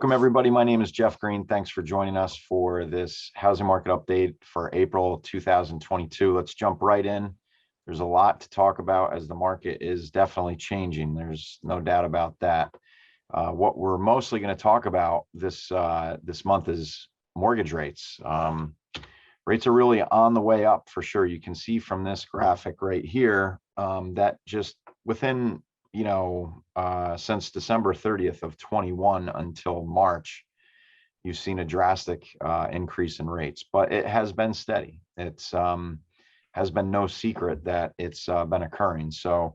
Welcome, everybody. My name is Geoff Green. Thanks for joining us for this housing market update for April 2022. Let's jump right in. There's a lot to talk about as the market is definitely changing. There's no doubt about that. What we're mostly going to talk about this month is mortgage rates. Rates are really on the way up for sure. You can see from this graphic right here that just within since December 30th of 21 until March, you've seen a drastic increase in rates, but it has been steady. It's has been no secret that it's been occurring. So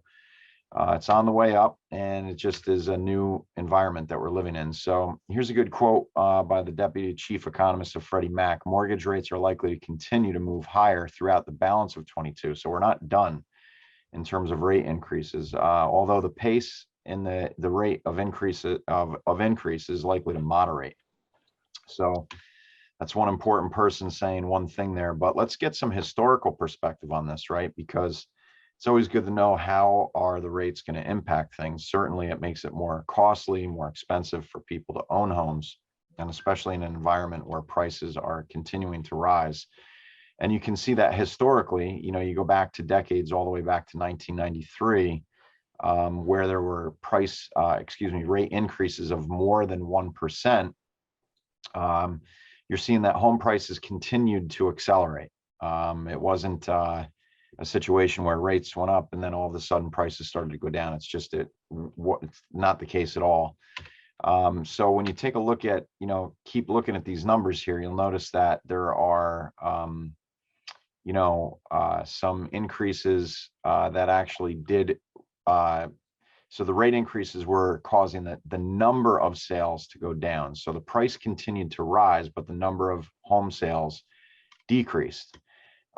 it's on the way up, and it just is a new environment that we're living in. So here's a good quote by the deputy chief economist of Freddie Mac. Mortgage rates are likely to continue to move higher throughout the balance of 22. So we're not done in terms of rate increases, although the pace and the rate of increase is likely to moderate. So that's one important person saying one thing there. But let's get some historical perspective on this, right? Because it's always good to know how are the rates going to impact things. Certainly, it makes it more costly, more expensive for people to own homes, and especially in an environment where prices are continuing to rise. And you can see that historically, you go back to decades, all the way back to 1993, where there were rate increases of more than 1%. You're seeing that home prices continued to accelerate. It wasn't a situation where rates went up and then all of a sudden prices started to go down. It's just it's not the case at all. So when you take a look at, keep looking at these numbers here, you'll notice that there are some increases that actually did. So the rate increases were causing the number of sales to go down. So the price continued to rise, but the number of home sales decreased.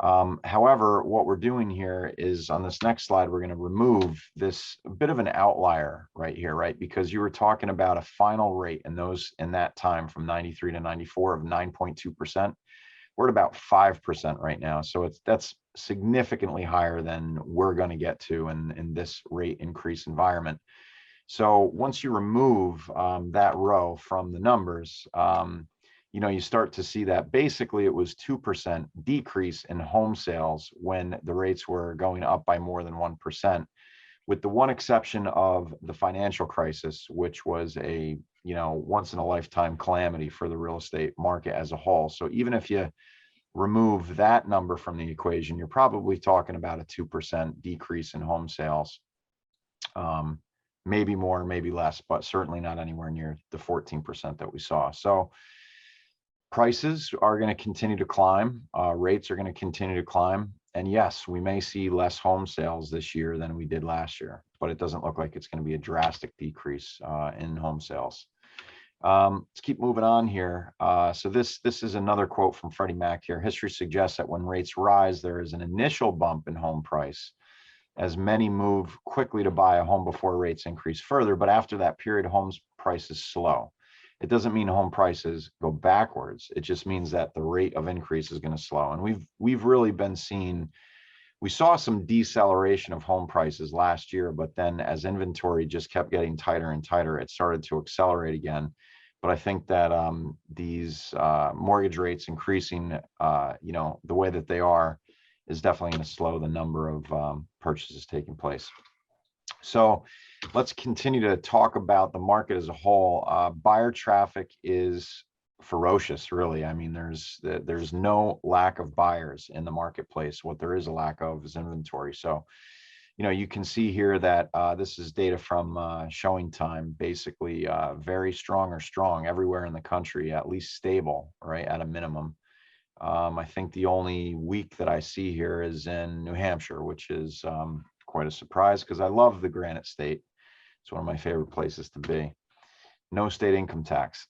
However, what we're doing here is on this next slide, we're going to remove this bit of an outlier right here, right? Because you were talking about a final rate in that time from 93 to 94 of 9.2%. We're at about 5% right now. So that's significantly higher than we're going to get to in this rate increase environment. So once you remove that row from the numbers, you start to see that basically it was 2% decrease in home sales when the rates were going up by more than 1%, with the one exception of the financial crisis, which was a once in a lifetime calamity for the real estate market as a whole. So even if you remove that number from the equation, you're probably talking about a 2% decrease in home sales. Maybe more, maybe less, but certainly not anywhere near the 14% that we saw. So prices are going to continue to climb. Rates are going to continue to climb. And yes, we may see less home sales this year than we did last year, but it doesn't look like it's going to be a drastic decrease in home sales. Let's keep moving on here. So this is another quote from Freddie Mac here. History suggests that when rates rise, there is an initial bump in home price as many move quickly to buy a home before rates increase further. But after that period, home prices slow. It doesn't mean home prices go backwards. It just means that the rate of increase is going to slow. And we've really been seeing, we saw some deceleration of home prices last year, but then as inventory just kept getting tighter and tighter, it started to accelerate again. But I think that these mortgage rates increasing, the way that they are, is definitely going to slow the number of purchases taking place. So let's continue to talk about the market as a whole. Buyer traffic is ferocious, really. I mean, there's no lack of buyers in the marketplace. What there is a lack of is inventory. So, you can see here that this is data from showing time, basically very strong or strong everywhere in the country, at least stable, right, at a minimum. I think the only weak that I see here is in New Hampshire, which is quite a surprise because I love the Granite State. It's one of my favorite places to be. No state income tax.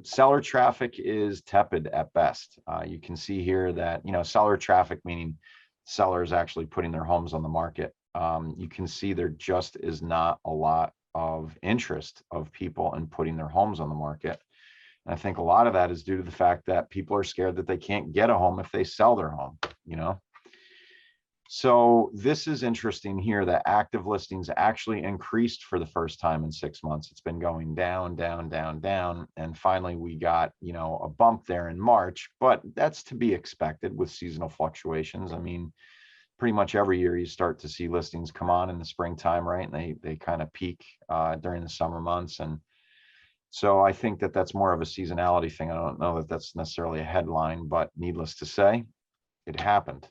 Seller traffic is tepid at best. You can see here that, seller traffic, meaning sellers actually putting their homes on the market. You can see there just is not a lot of interest of people in putting their homes on the market. And I think a lot of that is due to the fact that people are scared that they can't get a home if they sell their home, So this is interesting here that active listings actually increased for the first time in 6 months. It's been going down, down, down, down. And finally we got, a bump there in March, but that's to be expected with seasonal fluctuations. I mean, pretty much every year you start to see listings come on in the springtime, right? And they kind of peak during the summer months. And so I think that that's more of a seasonality thing. I don't know that that's necessarily a headline, but needless to say, it happened.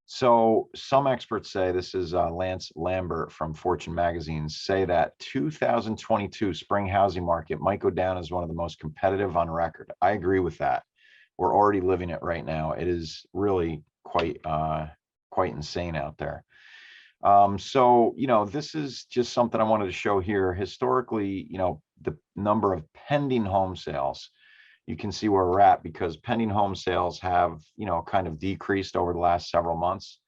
So some experts say, this is Lance Lambert from Fortune magazine, say that 2022 spring housing market might go down as one of the most competitive on record. I agree with that. We're already living it right now. It is really quite insane out there. So, this is just something I wanted to show here. Historically, the number of pending home sales, you can see where we're at because pending home sales have, kind of decreased over the last several months,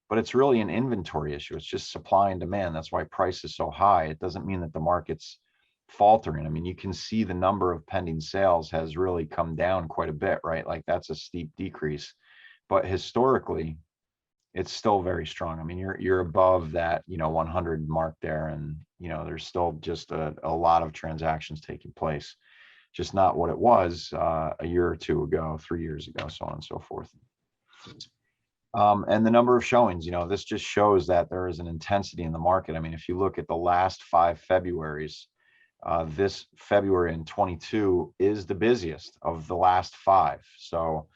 but it's really an inventory issue. It's just supply and demand. That's why price is so high. It doesn't mean that the market's faltering. I mean, you can see the number of pending sales has really come down quite a bit, right? Like that's a steep decrease, but historically it's still very strong. I mean, you're above that, 100 mark there, and there's still just a lot of transactions taking place. Just not what it was a year or two ago, 3 years ago, so on and so forth. And the number of showings, this just shows that there is an intensity in the market. I mean, if you look at the last 5 Februaries, this February in 22 is the busiest of the last 5. So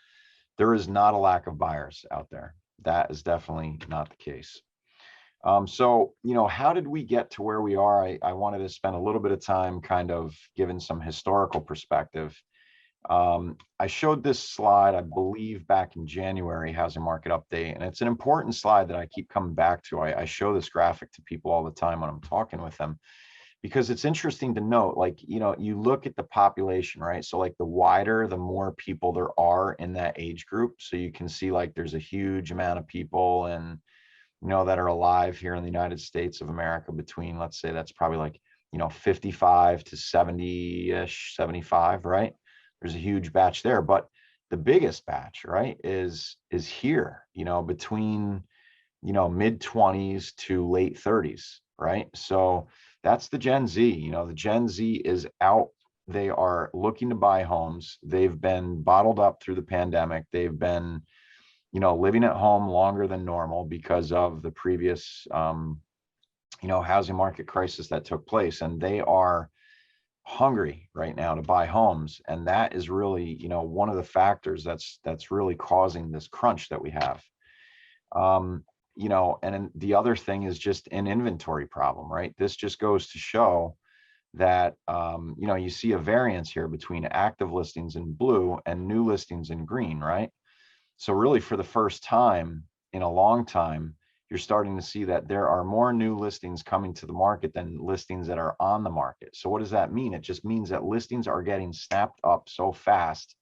there is not a lack of buyers out there. That is definitely not the case. So, how did we get to where we are? I wanted to spend a little bit of time kind of giving some historical perspective. I showed this slide, I believe, back in January, housing market update, and it's an important slide that I keep coming back to. I show this graphic to people all the time when I'm talking with them, because it's interesting to note, like, you look at the population, right? So like the wider, the more people there are in that age group. So you can see like there's a huge amount of people and, that are alive here in the United States of America between, let's say that's probably like, 55 to 70-ish, 75, right? There's a huge batch there, but the biggest batch, right, is here, between, mid 20s to late 30s, right? So that's the Gen Z. The Gen Z is out. They are looking to buy homes. They've been bottled up through the pandemic. They've been, living at home longer than normal because of the previous, housing market crisis that took place. And they are hungry right now to buy homes. And that is really, one of the factors that's really causing this crunch that we have. And the other thing is just an inventory problem, right? This just goes to show that, you see a variance here between active listings in blue and new listings in green, right? So really for the first time in a long time, you're starting to see that there are more new listings coming to the market than listings that are on the market. So what does that mean? It just means that listings are getting snapped up so fast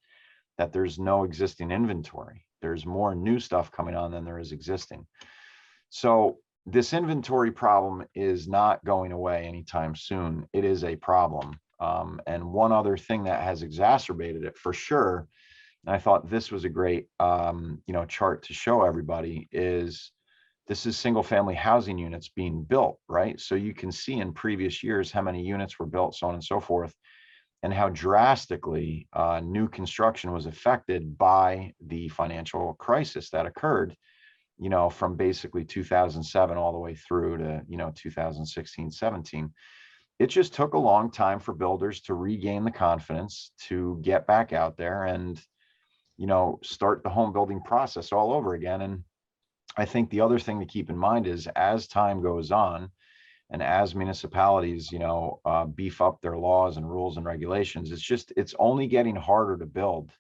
that there's no existing inventory. There's more new stuff coming on than there is existing. So this inventory problem is not going away anytime soon. It is a problem. And one other thing that has exacerbated it for sure, and I thought this was a great, chart to show everybody, is this is single family housing units being built, right? So you can see in previous years how many units were built, so on and so forth, and how drastically new construction was affected by the financial crisis that occurred, from basically 2007 all the way through to, 2016, 17. It just took a long time for builders to regain the confidence to get back out there and, start the home building process all over again. And I think the other thing to keep in mind is as time goes on and as municipalities, beef up their laws and rules and regulations, it's only getting harder to build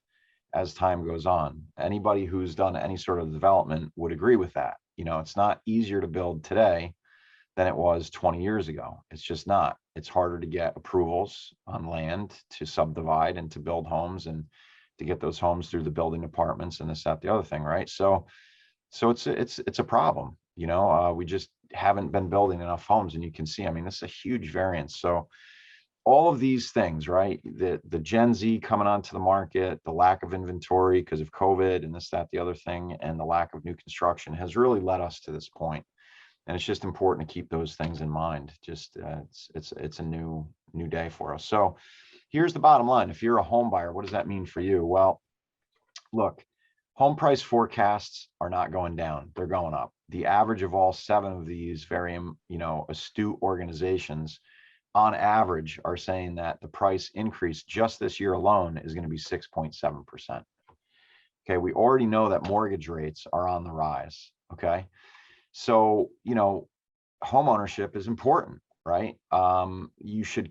as time goes on. Anybody who's done any sort of development would agree with that. It's not easier to build today than it was 20 years ago. It's just not. It's harder to get approvals on land to subdivide and to build homes and to get those homes through the building departments and this, that, the other thing, right? So it's a problem. We just haven't been building enough homes, and you can see, I mean, this is a huge variance. So all of these things, right? The Gen Z coming onto the market, the lack of inventory because of COVID and this, that, the other thing, and the lack of new construction has really led us to this point. And it's just important to keep those things in mind. Just it's a new day for us. So here's the bottom line. If you're a home buyer, what does that mean for you? Well, look, home price forecasts are not going down. They're going up. The average of all 7 of these very, astute organizations on average are saying that the price increase just this year alone is going to be 6.7%. Okay. We already know that mortgage rates are on the rise. Okay. So, home ownership is important, right? You should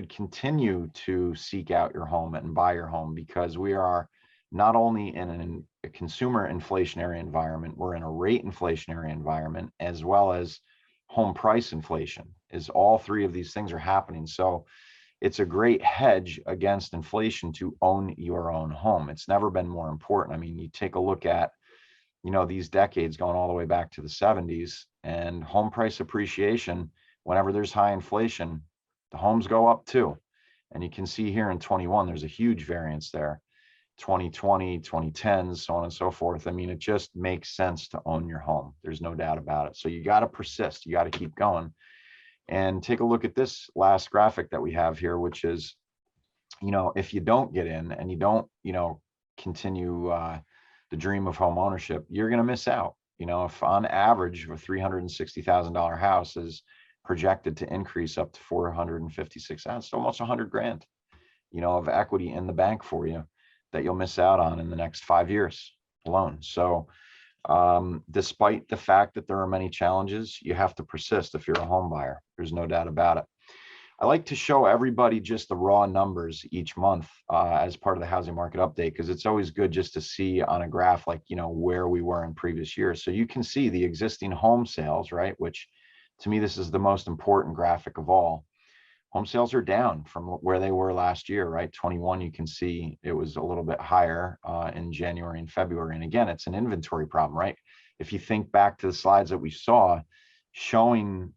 continue to seek out your home and buy your home, because we are not only in a consumer inflationary environment, we're in a rate inflationary environment, as well as home price inflation. Is all 3 of these things are happening. So it's a great hedge against inflation to own your own home. It's never been more important. I mean, you take a look at, these decades going all the way back to the 70s, and home price appreciation, whenever there's high inflation, the homes go up too. And you can see here in 21, there's a huge variance there. 2020, 2010s, so on and so forth. I mean, it just makes sense to own your home. There's no doubt about it. So you got to persist. You got to keep going. And take a look at this last graphic that we have here, which is, if you don't get in and you don't, continue the dream of home ownership, you're going to miss out. If on average a $360,000 house is projected to increase up to 456, that's almost 100 grand, of equity in the bank for you that you'll miss out on in the next 5 years alone. So despite the fact that there are many challenges, you have to persist if you're a home buyer. There's no doubt about it. I like to show everybody just the raw numbers each month as part of the housing market update, because it's always good just to see on a graph, like, where we were in previous years. So you can see the existing home sales, right? Which to me, this is the most important graphic of all. Home sales are down from where they were last year, right? 21, you can see it was a little bit higher in January and February. And again, it's an inventory problem, right? If you think back to the slides that we saw, showing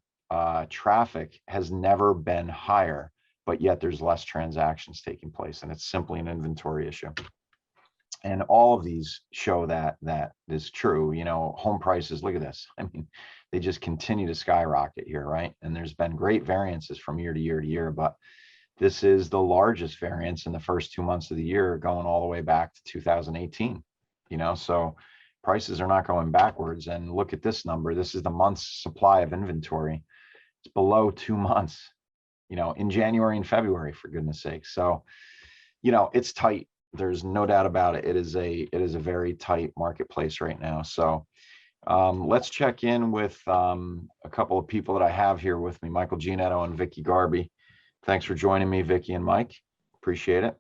traffic has never been higher, but yet there's less transactions taking place, and it's simply an inventory issue. And all of these show that is true. Home prices, look at this. I mean, they just continue to skyrocket here, right? And there's been great variances from year to year to year, but this is the largest variance in the first 2 months of the year, going all the way back to 2018. So prices are not going backwards. And look at this number. This is the month's supply of inventory. It's below 2 months, in January and February, for goodness sake. So, it's tight. There's no doubt about it. It is a very tight marketplace right now. So let's check in with a couple of people that I have here with me, Michael Giannetto and Vikki Garby. Thanks for joining me, Vikki and Mike. Appreciate it.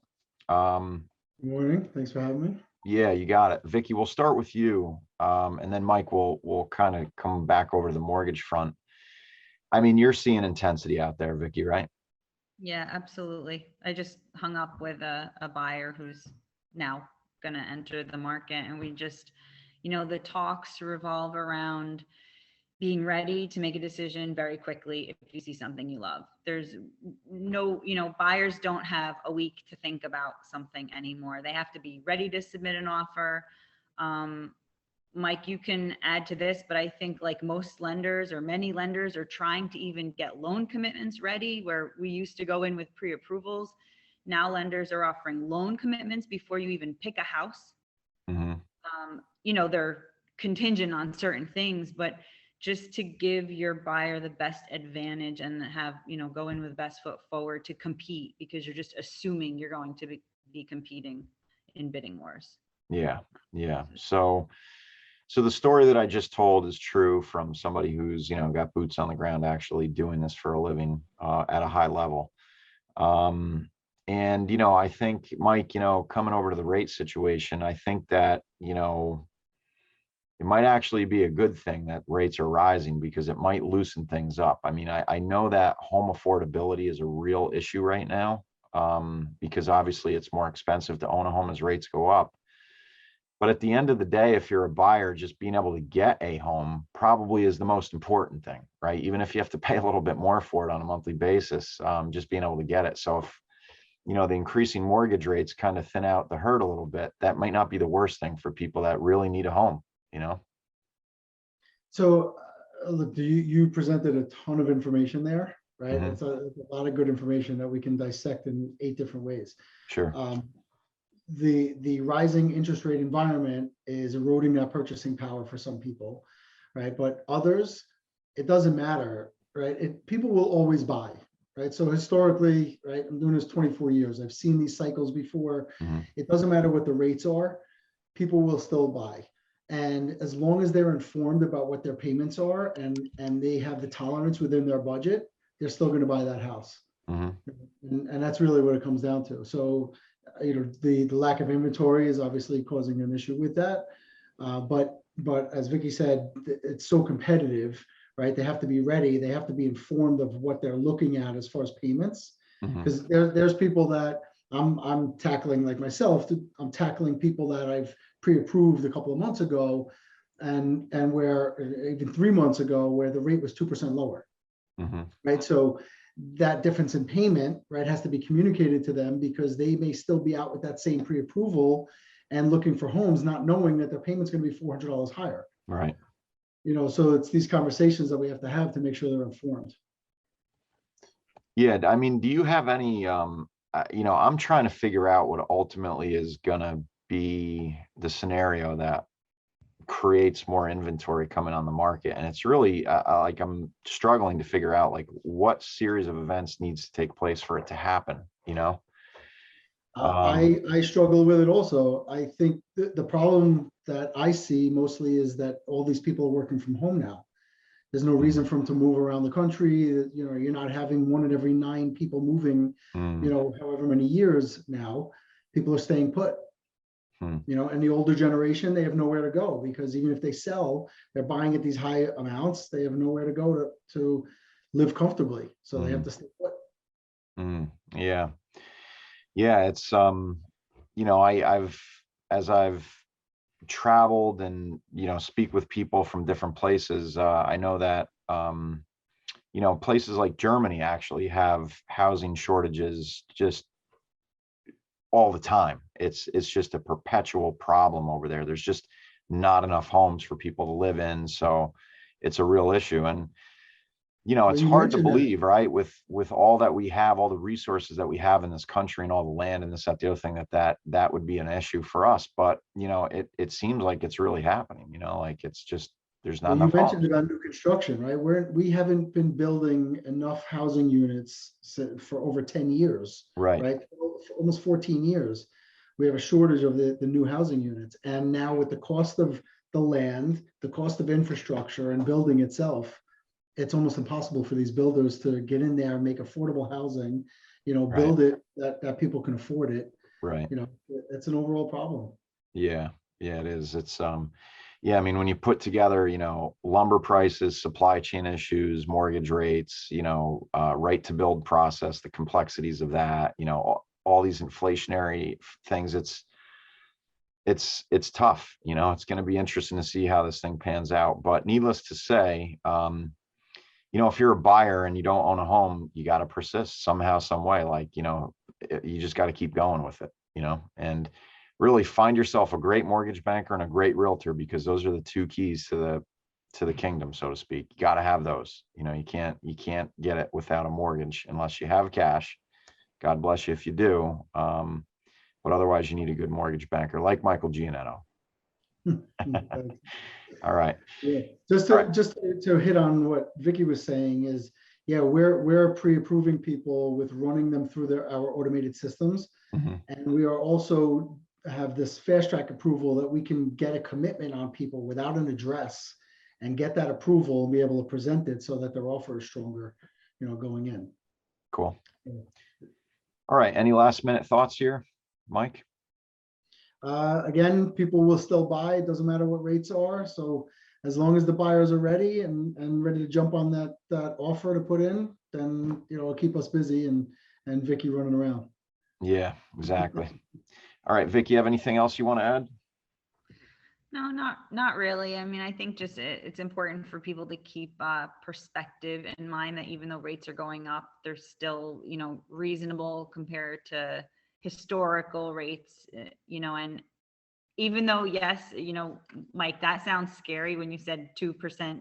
Good morning. Thanks for having me. Yeah, you got it. Vikki, we'll start with you. And then Mike, we'll kind of come back over to the mortgage front. I mean, you're seeing intensity out there, Vikki, right? Yeah, absolutely. I just hung up with a buyer who's now going to enter the market. And we just, the talks revolve around being ready to make a decision very quickly if you see something you love. There's no, buyers don't have a week to think about something anymore. They have to be ready to submit an offer. Mike, you can add to this, but I think like most lenders or many lenders are trying to even get loan commitments ready, where we used to go in with pre-approvals. Now lenders are offering loan commitments before you even pick a house. Mm-hmm. They're contingent on certain things, but just to give your buyer the best advantage and have, go in with best foot forward to compete, because you're just assuming you're going to be competing in bidding wars. Yeah. So the story that I just told is true from somebody who's, got boots on the ground, actually doing this for a living at a high level. And, I think, Mike, coming over to the rate situation, I think that, it might actually be a good thing that rates are rising, because it might loosen things up. I mean, I know that home affordability is a real issue right now, because obviously it's more expensive to own a home as rates go up. But at the end of the day, if you're a buyer, just being able to get a home probably is the most important thing, right? Even if you have to pay a little bit more for it on a monthly basis, just being able to get it. So if, the increasing mortgage rates kind of thin out the herd a little bit, that might not be the worst thing for people that really need a home, So look, you presented a ton of information there, right? Mhm. It's a lot of good information that we can dissect in 8 different ways. Sure. The rising interest rate environment is eroding that purchasing power for some people, right? But others, it doesn't matter, right? People will always buy, right? So historically, right, I'm doing this 24 years. I've seen these cycles before. Mhm. It doesn't matter what the rates are, people will still buy. And as long as they're informed about what their payments are and they have the tolerance within their budget, they're still going to buy that house. Mhm. And that's really what it comes down to. So, the lack of inventory is obviously causing an issue with that. But as Vikki said, it's so competitive, right? They have to be ready. They have to be informed of what they're looking at as far as payments. Mhm. Because there's people that I'm tackling, like myself. I'm tackling people that I've pre-approved a couple of months ago, and where even 3 months ago, where the rate was 2% lower, Mhm. right? So that difference in payment, right, has to be communicated to them because they may still be out with that same pre-approval and looking for homes, not knowing that their payment's going to be $400 higher. Right. So it's these conversations that we have to make sure they're informed. Yeah. I mean, do you have any, I'm trying to figure out what ultimately is gonna be the scenario that creates more inventory coming on the market. And it's really like I'm struggling to figure out like what series of events needs to take place for it to happen, I struggle with it also. I think the problem that I see mostly is that all these people are working from home now. There's no reason for them to move around the country. You're not having 1 in every 9 people moving, however many years now. People are staying put. And the older generation, they have nowhere to go because even if they sell, they're buying at these high amounts. They have nowhere to go to live comfortably. So they have to stay put. Yeah. Yeah. It's, as I've traveled and, speak with people from different places, I know that, places like Germany actually have housing shortages just all the time. It's just a perpetual problem over there. There's just not enough homes for people to live in. So it's a real issue. And, it's hard to believe, right? With all that we have, all the resources that we have in this country and all the land and this, that, the other thing, that would be an issue for us. But, it seems like it's really happening, like it's just, there's not Well, you enough mentioned homes. about new construction, right? We haven't been building enough housing units for over 10 years, Right. right? For almost 14 years. We have a shortage of the new housing units. And now with the cost of the land, the cost of infrastructure and building itself, it's almost impossible for these builders to get in there and make affordable housing, Right. build it that people can afford it. Right. It's an overall problem. Yeah. Yeah, it is. It's, yeah, I mean, when you put together, lumber prices, supply chain issues, mortgage rates, right to build process, the complexities of that, all these inflationary things, it's tough. It's going to be interesting to see how this thing pans out. But needless to say, if you're a buyer and you don't own a home, you got to persist somehow, some way. Like, you just got to keep going with it, and really find yourself a great mortgage banker and a great realtor, because those are the 2 keys to the kingdom, so to speak. You got to have those. You can't get it without a mortgage unless you have cash. God bless you if you do. But otherwise, you need a good mortgage banker like Michael Giannetto. All right. Yeah, just to hit on what Vikki was saying is, yeah, we're pre-approving people with running them through our automated systems, and we are also have this fast track approval that we can get a commitment on people without an address and get that approval and be able to present it so that their offer is stronger, going in. Cool. All right. Any last minute thoughts here, Mike? Again, people will still buy. It doesn't matter what rates are. So as long as the buyers are ready and ready to jump on that offer to put in, then it'll keep us busy and Vikki running around. Yeah, exactly. All right, Vikki, you have anything else you want to add? No, not really. I mean, I think just it's important for people to keep perspective in mind that even though rates are going up, they're still, reasonable compared to historical rates, and even though, yes, Mike, that sounds scary when you said 2%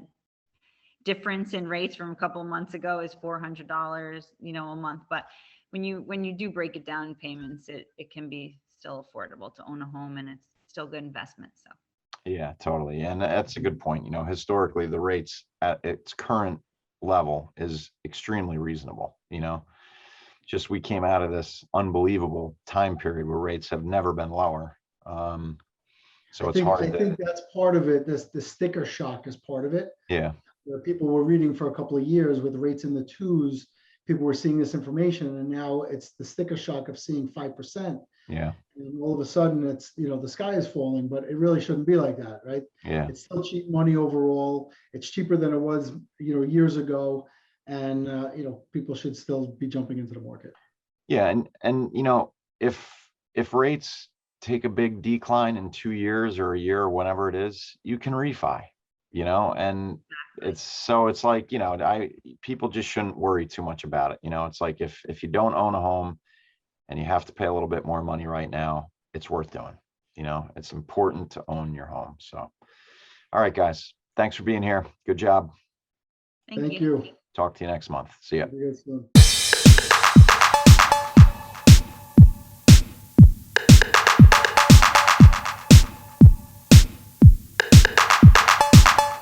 difference in rates from a couple of months ago is $400, a month. But when you do break it down in payments, it can be still affordable to own a home, and it's still good investment. So. Yeah, totally. And that's a good point. Historically, the rates at its current level is extremely reasonable, just we came out of this unbelievable time period where rates have never been lower. So it's hard I to, think that's part of it. The sticker shock is part of it. yeah, Where people were reading for a couple of years with rates in the twos, people were seeing this information, and now it's the sticker shock of seeing 5%. yeah, And all of a sudden it's, the sky is falling, but it really shouldn't be like that, right? yeah, It's still cheap money overall. It's cheaper than it was, years ago. And, people should still be jumping into the market. yeah. And if rates take a big decline in 2 years or a year or whenever it is, you can refi, and it's like, people just shouldn't worry too much about it. It's like if you don't own a home and you have to pay a little bit more money right now, it's worth doing. It's important to own your home. So, all right, guys, thanks for being here. Good job. Thank Thank you. you. Talk to you next month. See ya. Have a good one.